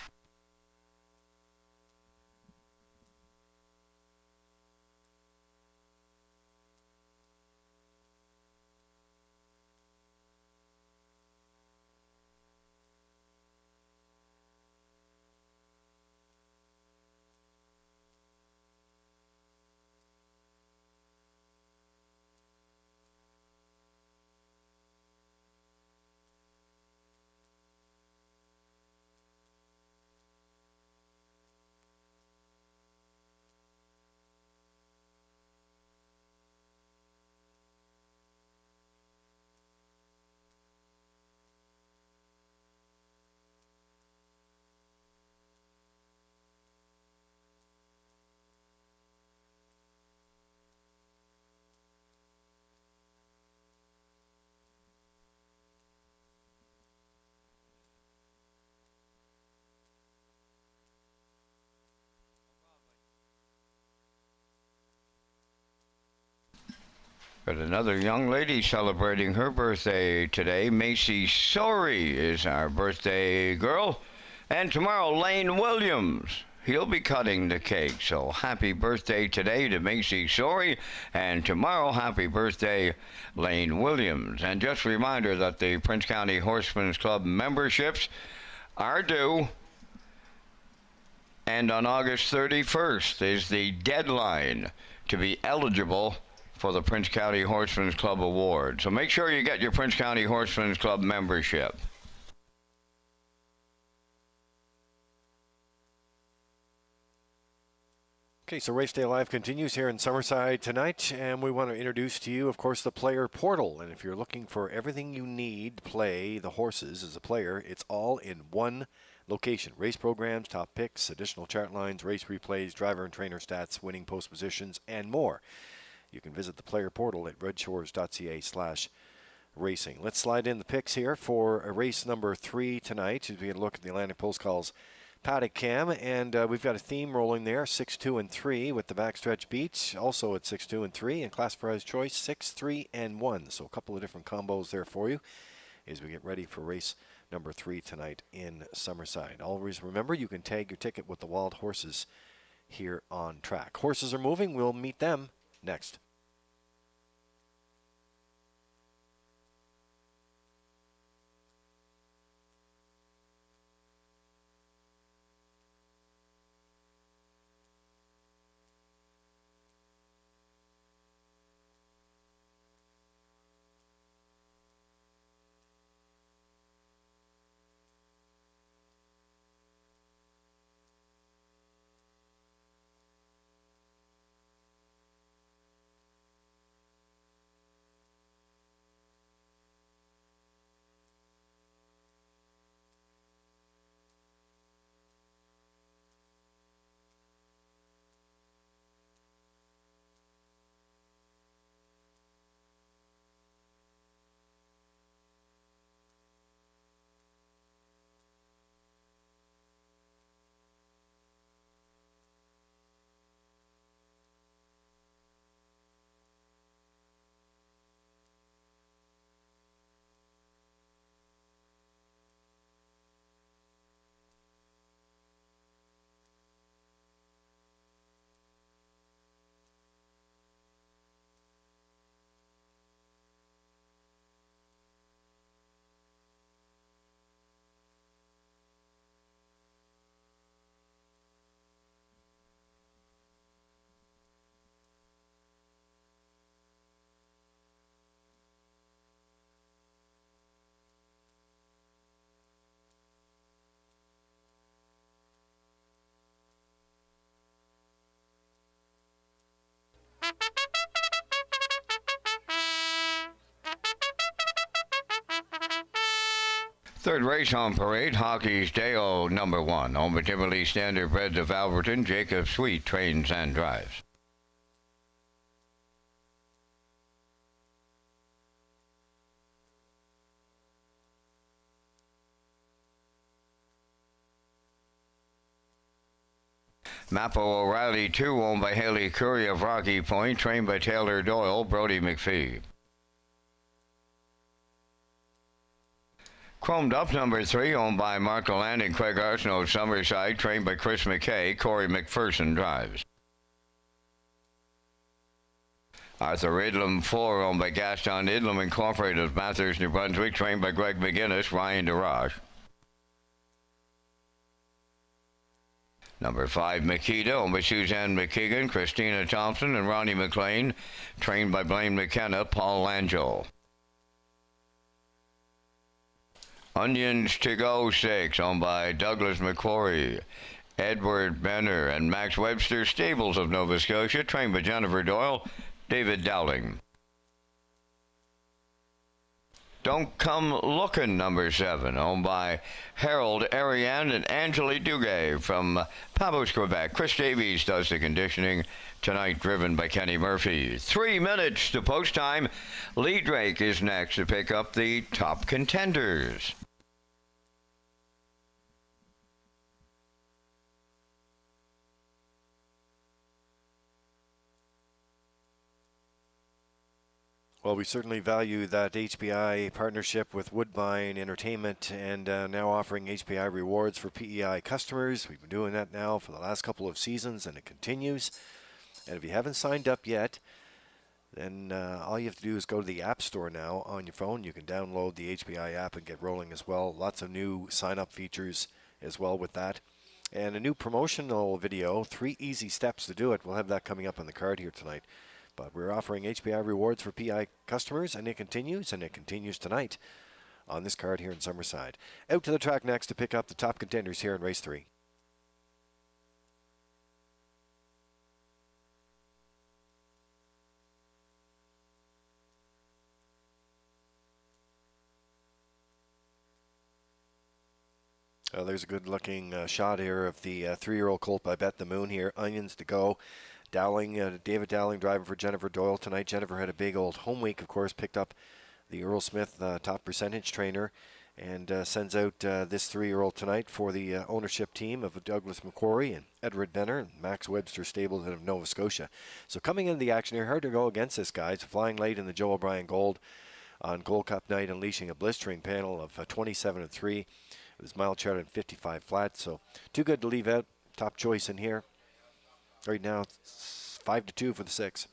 Got another young lady celebrating her birthday today. Macy Sorey is our birthday girl. And tomorrow, Lane Williams. He'll be cutting the cake. So happy birthday today to Macy Sorey. And tomorrow, happy birthday, Lane Williams. And just a reminder that the Prince County Horsemen's Club memberships are due. And on August 31st is the deadline to be eligible for the Prince County Horsemen's Club Award. So make sure you get your Prince County Horsemen's Club membership. Okay, so Race Day Live continues here in Summerside tonight, and we want to introduce to you, of course, the Player Portal. And if you're looking for everything you need to play the horses as a player, it's all in one location. Race programs, top picks, additional chart lines, race replays, driver and trainer stats, winning post positions, and more. You can visit the Player Portal at Redshores.ca/racing. Let's slide in the picks here for race number 3 tonight as we look at the Atlantic Post Calls paddock cam, and we've got a theme rolling there, 6, 2, and 3 with the backstretch beats, also at 6, 2, and 3, and classifiers choice 6, 3, and 1. So a couple of different combos there for you as we get ready for race number 3 tonight in Summerside. Always remember, you can tag your ticket with the wild horses here on track. Horses are moving. We'll meet them next. Third race on parade, Hockey's Dale number 1. Home of Timberley Standardbreds of Alberton, Jacob Sweet trains and drives. Mapo O'Reilly 2, owned by Haley Curry of Rocky Point, trained by Taylor Doyle, Brody McPhee. Chromed Up number 3, owned by Mark Land and Craig Arsenault of Summerside, trained by Chris McKay, Corey McPherson drives. Arthur Idlam 4, owned by Gaston Idlam Incorporated of Bathurst, New Brunswick, trained by Greg McGinnis, Ryan DeRoche. Number 5, Makita, owned by Suzanne McKeegan, Christina Thompson, and Ronnie McLean, trained by Blaine McKenna, Paul Langell. Onions to Go 6, owned by Douglas McQuarrie, Edward Benner, and Max Webster Stables of Nova Scotia, trained by Jennifer Doyle, David Dowling. Don't Come Lookin' number 7, owned by Harold Ariane and Angeli Duguay from Pabos, Quebec. Chris Davies does the conditioning tonight, driven by Kenny Murphy. 3 minutes to post time. Lee Drake is next to pick up the top contenders. Well, we certainly value that HPI partnership with Woodbine Entertainment and now offering HPI rewards for PEI customers. We've been doing that now for the last couple of seasons, and it continues. And if you haven't signed up yet, then all you have to do is go to the App Store now on your phone. You can download the HPI app and get rolling as well. Lots of new sign-up features as well with that. And a new promotional video, 3 easy steps to do it. We'll have that coming up on the card here tonight. But we're offering HPI rewards for PI customers, and it continues tonight on this card here in Summerside. Out to the track next to pick up the top contenders here in Race 3. There's a good-looking shot here of the 3-year-old colt by Bet the Moon here. Onions to go. Dowling, David Dowling driving for Jennifer Doyle tonight. Jennifer had a big old home week, of course, picked up the Earl Smith top percentage trainer and sends out this 3-year-old tonight for the ownership team of Douglas McQuarrie and Edward Benner and Max Webster stables out of Nova Scotia. So coming into the action here, hard to go against this guy. It's flying late in the Joe O'Brien Gold on Gold Cup night, unleashing a blistering panel of 27-3. It was mile chart at 55 flat, so too good to leave out. Top choice in here. Right now, it's 5-2 for the 6.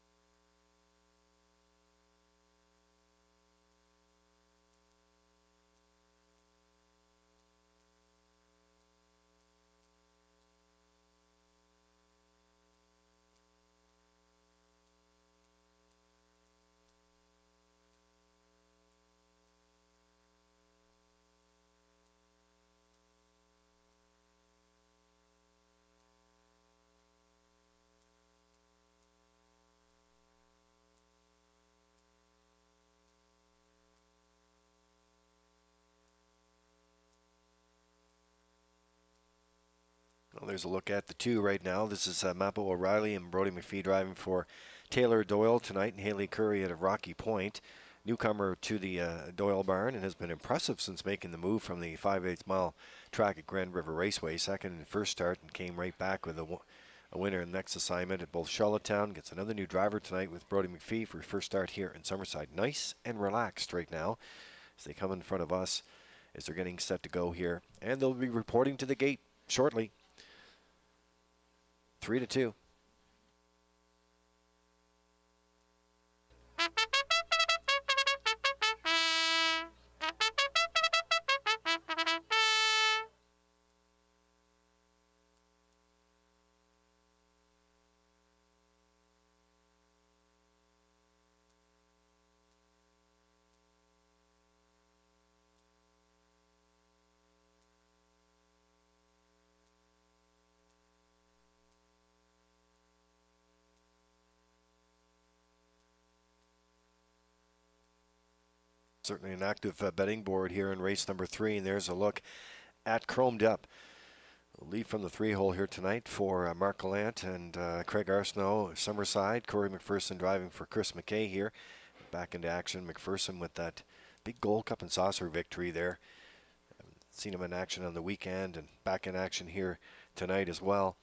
Well, there's a look at the 2 right now. This is Mappo O'Reilly and Brody McPhee driving for Taylor Doyle tonight, and Haley Curry out of Rocky Point. Newcomer to the Doyle barn and has been impressive since making the move from the 5/8 mile track at Grand River Raceway. Second in the first start and came right back with a winner in the next assignment at both Charlottetown. Gets another new driver tonight with Brody McPhee for his first start here in Summerside. Nice and relaxed right now as they come in front of us as they're getting set to go here. And they'll be reporting to the gate shortly. 3-2. Certainly an active betting board here in race number 3, and there's a look at Chromed Up. We'll leave from the 3-hole here tonight for Mark Gallant and Craig Arsenault, Summerside. Corey McPherson driving for Chris McKay here. Back into action, McPherson with that big Gold Cup and Saucer victory there. Seen him in action on the weekend and back in action here tonight as well.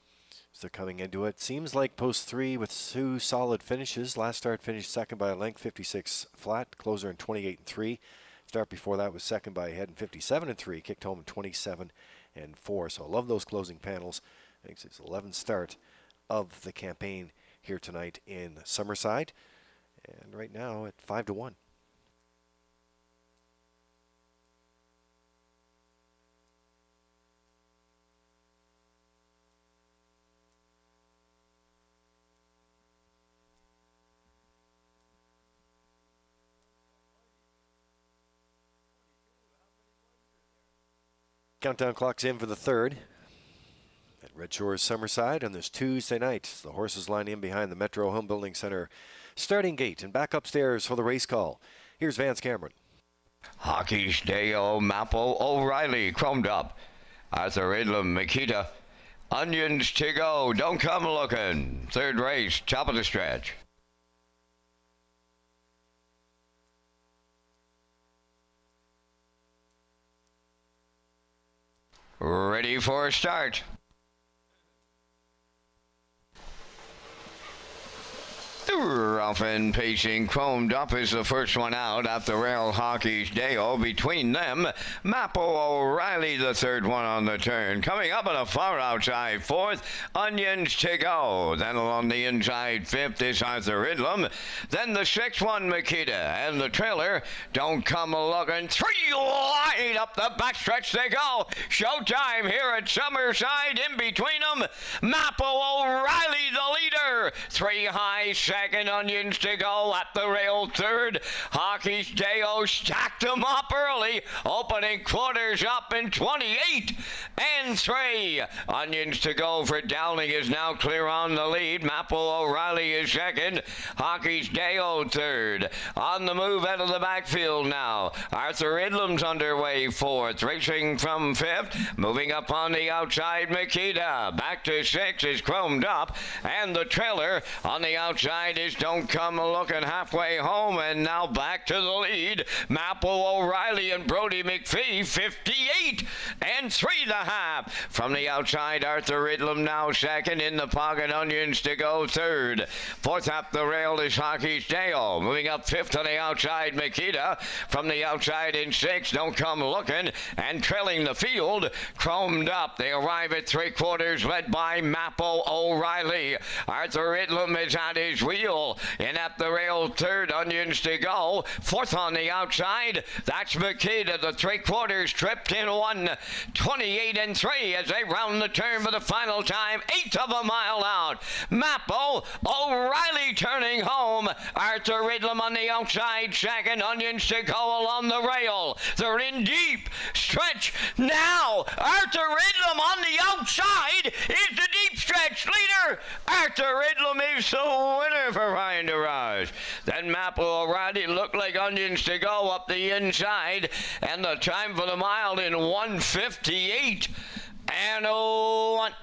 So they're coming into it. Seems like post 3 with 2 solid finishes. Last start finished second by a length, 56 flat. Closer in 28-3. Start before that was second by a head in 57-3. Kicked home in 27-4. So I love those closing panels. I think it's 11th start of the campaign here tonight in Summerside. And right now at 5-1. Countdown clock's in for the 3rd at Red Shores Summerside on this Tuesday night. The horses line in behind the Metro Home Building Center starting gate and back upstairs for the race call. Here's Vance Cameron. Hockey's Dale, Mappo O'Reilly, Chromed Up. Arthur Idlam, Makita. Onions to go, don't come looking. 3rd race, top of the stretch. Ready for a start. Rough and pacing, chromed up is the first one out at the rail hockey's Dale. Between them, Mappo O'Reilly, the third one on the turn. Coming up on the far outside fourth, Onions to go. Then along the inside fifth is Arthur Idlam. Then the sixth one, Makita. And the trailer, Don't Come A-Lookin'. Three wide up the backstretch they go. Showtime here at Summerside. In between them, Mappo O'Reilly, the leader. Three high second, Onions to go at the rail third. Hockey's Deo stacked them up early, opening quarters up in 28 and 3. Onions to go for Dowling is now clear on the lead. Mappo O'Reilly is second. Hockey's Deo third. On the move out of the backfield now. Arthur Idlam's underway fourth. Racing from fifth. Moving up on the outside, Makita. Back to sixth is chromed up. And the trailer on the outside is Don't Come A-Lookin' halfway home, and now back to the lead. Mappo O'Reilly and Brody McPhee, 58 and 3.5. From the outside, Arthur Idlam now second. In the pocket, Onions to go third. Fourth up the rail is Hockey's Dale. Moving up fifth on the outside, Makita. From the outside in sixth, Don't Come A-Lookin', and trailing the field, chromed up. They arrive at three quarters, led by Mappo O'Reilly. Arthur Idlam is at his wheel. In at the rail third, Onions to go. Fourth on the outside, that's Makita. The three quarters tripped in 1:28 and 3 as they round the turn for the final time. Eighth of a mile out. Mappo O'Reilly turning home. Arthur Idlam on the outside second. Onions to go along the rail. They're in deep stretch now. Arthur Idlam on the outside is the deep stretch leader. Arthur Idlam is the winner for Ryan DeRage. Then Mappo O'Reilly looked like Onions to go up the inside, and the time for the mile in 1:58 and 1.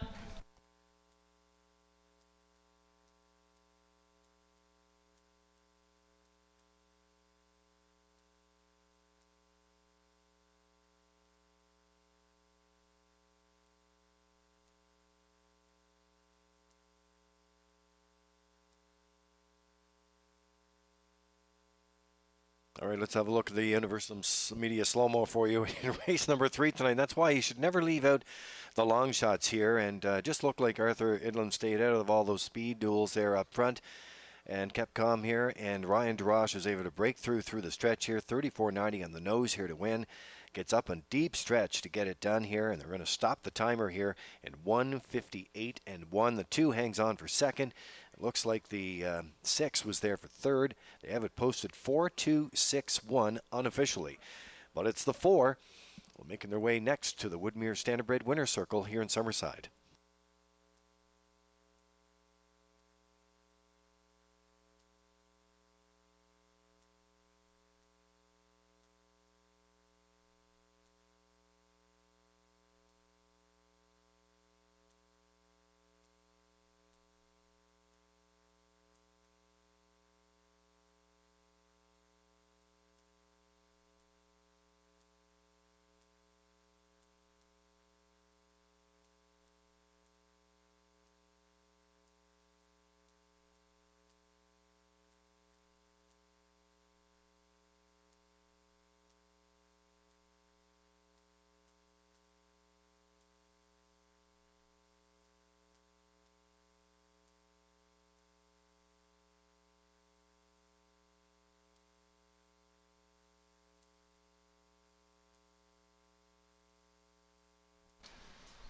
All right, let's have a look at the Universal Media slow-mo for you in race number 3 tonight. That's why you should never leave out the long shots here, and just looked like Arthur Idlam stayed out of all those speed duels there up front and kept calm here, and Ryan DeRoche was able to break through the stretch here. 34.90 on the nose here to win. Gets up in deep stretch to get it done here, and they're going to stop the timer here in 1:58 and 1. The 2 hangs on for second. It looks like the 6 was there for third. They have it posted 4-2-6-1 unofficially, but it's the 4 making their way next to the Woodmere Standardbred Winner's Circle here in Summerside.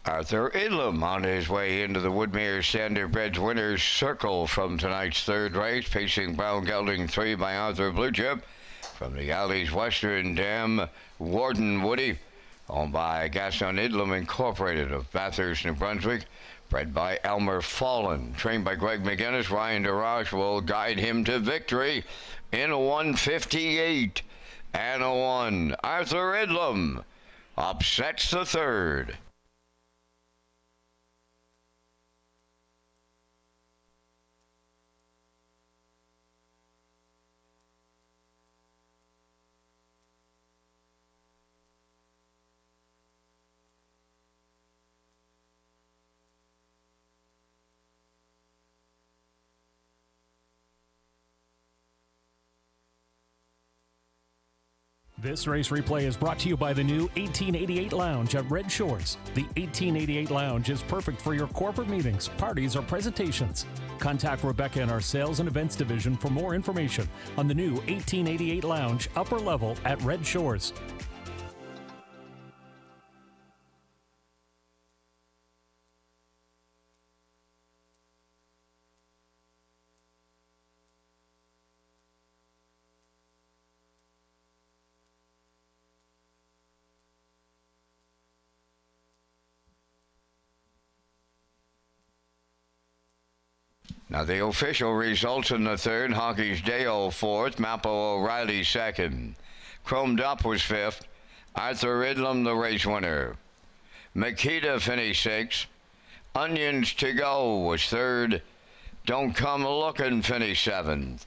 Arthur Idlam on his way into the Woodmere Standardbred Winner's Circle from tonight's third race, pacing Brown Gelding 3 by Arthur Blue Chip. From the Alley's Western Dam, Warden Woody, owned by Gaston Idlam Incorporated of Bathurst, New Brunswick. Bred by Elmer Fallen, trained by Greg McGinnis. Ryan DeRoche will guide him to victory in 1:58 and 1. Arthur Idlam upsets the third. This race replay is brought to you by the new 1888 Lounge at Red Shores. The 1888 Lounge is perfect for your corporate meetings, parties, or presentations. Contact Rebecca in our Sales and Events Division for more information on the new 1888 Lounge upper level at Red Shores. Now the official results in the third: Hockey's Dale fourth, Mapo O'Reilly second, Chromed Up was fifth, Arthur Idlam the race winner, Makita finished sixth, Onions to Go was third, Don't Come Looking finished seventh,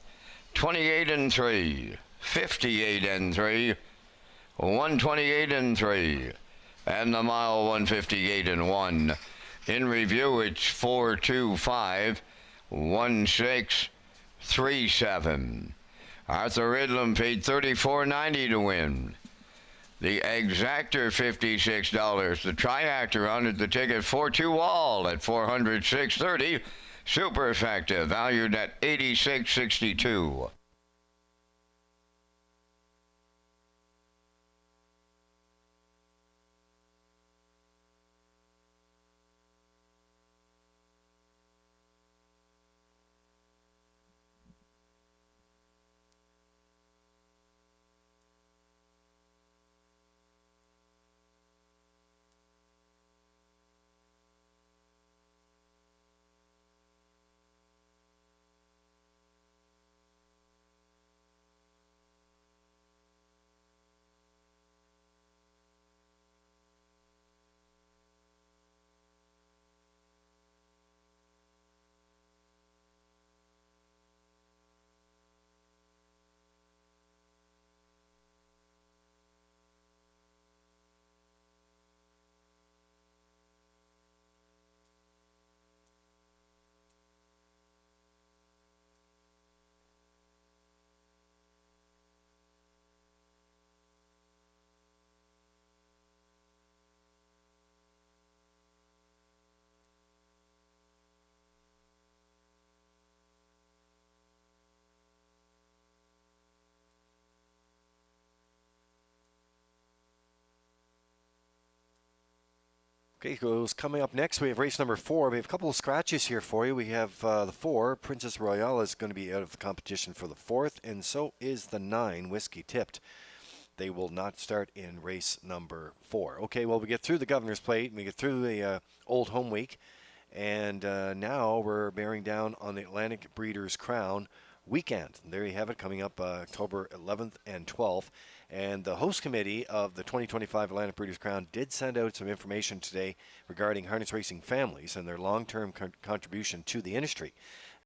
28 and 3, 58 and 3, 128 and 3, and the mile 158 and 1. In review, it's 4-2-5. 1637. Arthur Idlam paid $34.90 to win. The Exactor $56. The Triactor honored the ticket 4-2 all at $406.30. Super effective, valued at $86.62. Okay, so coming up next, we have race number 4. We have a couple of scratches here for you. We have the 4, Princess Royale, is going to be out of the competition for the 4th, and so is the 9, Whiskey Tipped. They will not start in race number 4. Okay, well, we get through the Governor's Plate, we get through the Old Home Week, and now we're bearing down on the Atlantic Breeders' Crown weekend. And there you have it, coming up October 11th and 12th. And the host committee of the 2025 Atlantic Breeders' Crown did send out some information today regarding harness racing families and their long-term contribution to the industry.